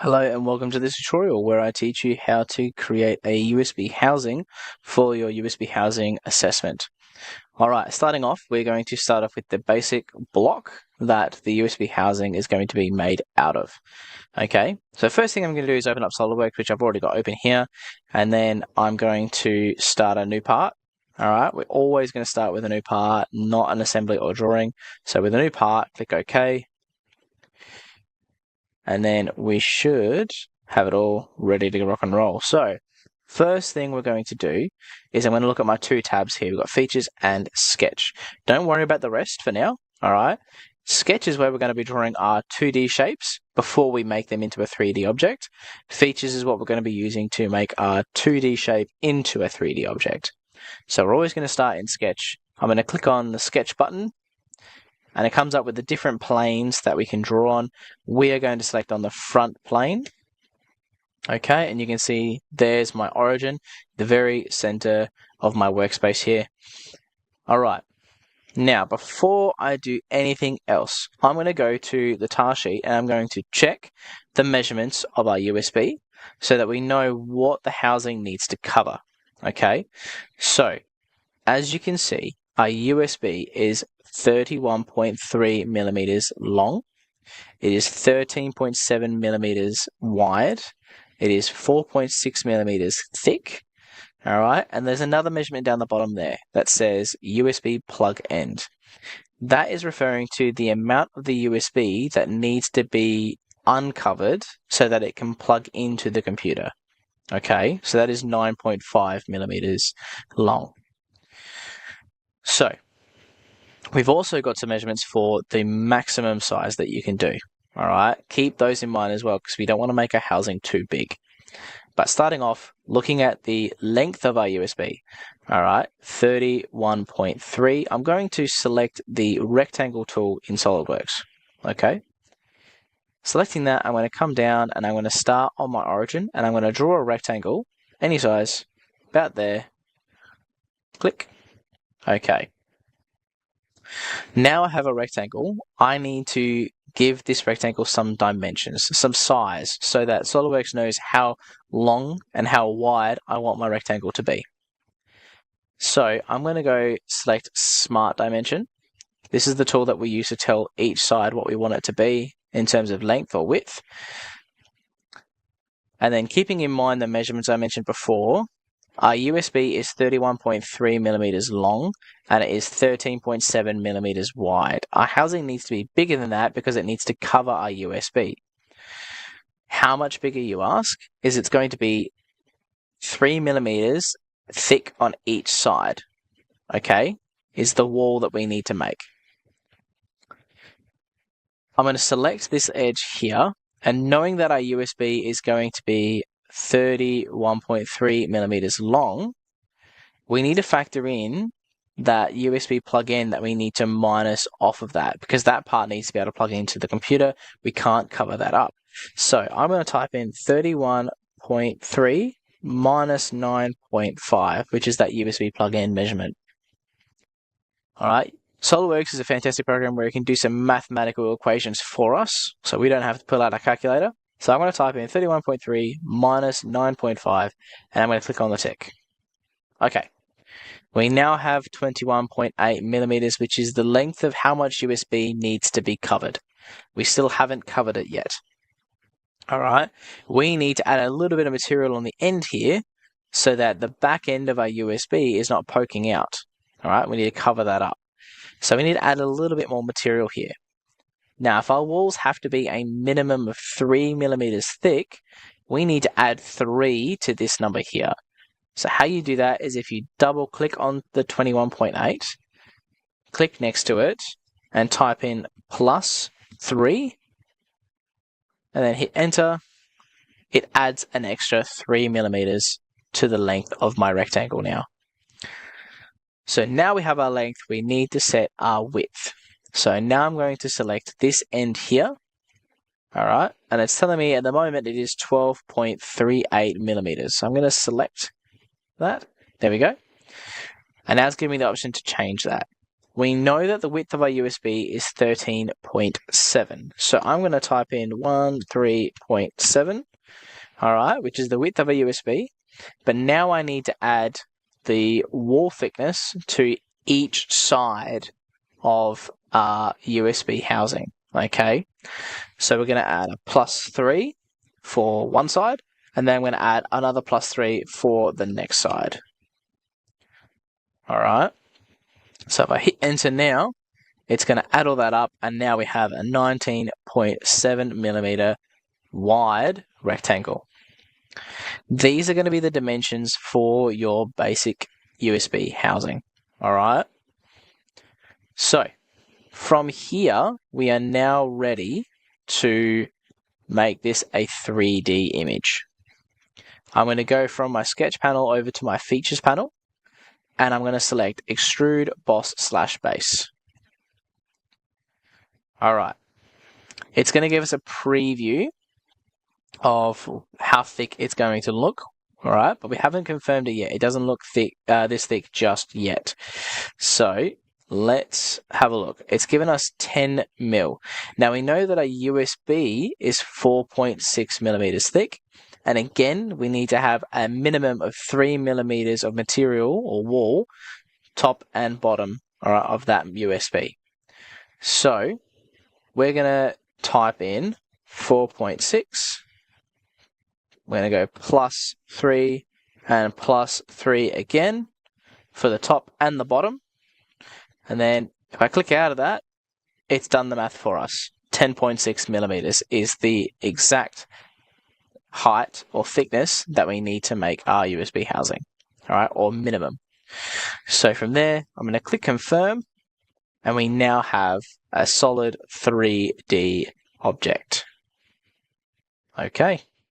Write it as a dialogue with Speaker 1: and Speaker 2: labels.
Speaker 1: Hello and welcome to this tutorial where I teach you how to create a USB housing for your USB housing assessment. Alright, starting off, we're going to start off with the basic block that the USB housing is going to be made out of. Okay, so first thing I'm going to do is open up SOLIDWORKS, which I've already got open here, and then I'm going to start a new part. Alright, we're always going to start with a new part, not an assembly or drawing. So with a new part, click OK. And then we should have it all ready to rock and roll. So first thing we're going to do is I'm going to look at my two tabs here. We've got Features and Sketch. Don't worry about the rest for now, all right? Sketch is where we're going to be drawing our 2D shapes before we make them into a 3D object. Features is what we're going to be using to make our 2D shape into a 3D object. So we're always going to start in Sketch. I'm going to click on the Sketch button, and it comes up with the different planes that we can draw on. We are going to select on the front plane. Okay, and you can see there's my origin, the very center of my workspace here. All right, now before I do anything else, I'm going to go to the task sheet and I'm going to check the measurements of our USB so that we know what the housing needs to cover. Okay, so as you can see, our USB is 31.3 millimeters long. It is 13.7 millimeters wide. It is 4.6 millimeters thick. All right, and there's another measurement down the bottom there that says USB plug end. That is referring to the amount of the USB that needs to be uncovered so that it can plug into the computer. Okay, so that is 9.5 millimeters long. So we've also got some measurements for the maximum size that you can do. All right, keep those in mind as well because we don't want to make our housing too big. But starting off, looking at the length of our USB, all right, 31.3. I'm going to select the rectangle tool in SOLIDWORKS. Okay, selecting that, I'm going to come down and I'm going to start on my origin and I'm going to draw a rectangle, any size, about there. Click. Okay. Now I have a rectangle. I need to give this rectangle some dimensions, some size, so that SOLIDWORKS knows how long and how wide I want my rectangle to be. So I'm going to go select Smart Dimension. This is the tool that we use to tell each side what we want it to be in terms of length or width. And then keeping in mind the measurements I mentioned before, our USB is 31.3 millimeters long and it is 13.7 millimeters wide. Our housing needs to be bigger than that because it needs to cover our USB. How much bigger, you ask? Is it's going to be 3 millimeters thick on each side. Okay, is the wall that we need to make. I'm going to select this edge here, and knowing that our USB is going to be 31.3 millimeters long, we need to factor in that USB plug-in that we need to minus off of that because that part needs to be able to plug into the computer. We can't cover that up. So I'm going to type in 31.3 minus 9.5, which is that USB plug-in measurement. All right. SOLIDWORKS is a fantastic program where it can do some mathematical equations for us, so we don't have to pull out our calculator. So I'm going to type in 31.3 minus 9.5, and I'm going to click on the tick. Okay. We now have 21.8 millimeters, which is the length of how much USB needs to be covered. We still haven't covered it yet. All right. We need to add a little bit of material on the end here so that the back end of our USB is not poking out. All right. We need to cover that up. So we need to add a little bit more material here. Now, if our walls have to be a minimum of 3 millimeters thick, we need to add 3 to this number here. So how you do that is if you double click on the 21.8, click next to it, and type in plus 3, and then hit enter. It adds an extra 3 millimeters to the length of my rectangle now. So now we have our length, we need to set our width. So now I'm going to select this end here. All right, and it's telling me at the moment it is 12.38 millimeters. So I'm going to select that. There we go. And now it's giving me the option to change that. we know that the width of our USB is 13.7. So I'm going to type in 13.7, all right, which is the width of a USB. But now I need to add the wall thickness to each side of our USB housing, okay? So we're going to add a +3 for one side, and then I'm going to add another +3 for the next side. All right. So if I hit enter now, it's going to add all that up, and now we have a 19.7 millimeter wide rectangle. These are going to be the dimensions for your basic USB housing. All right. So from here, we are now ready to make this a 3D image. I'm going to go from my sketch panel over to my features panel, and I'm going to select extrude boss / base. All right. It's going to give us a preview of how thick it's going to look. All right, but we haven't confirmed it yet. It doesn't look thick, this thick just yet. So let's have a look. It's given us 10 mil. Now we know that a USB is 4.6 millimeters thick. And again, we need to have a minimum of 3 millimeters of material or wall, top and bottom, all right, of that USB. So we're going to type in 4.6. We're going to go +3 and +3 again for the top and the bottom. And then if I click out of that, it's done the math for us. 10.6 millimeters is the exact height or thickness that we need to make our USB housing, all right, or minimum. So from there, I'm going to click confirm, and we now have a solid 3D object. Okay.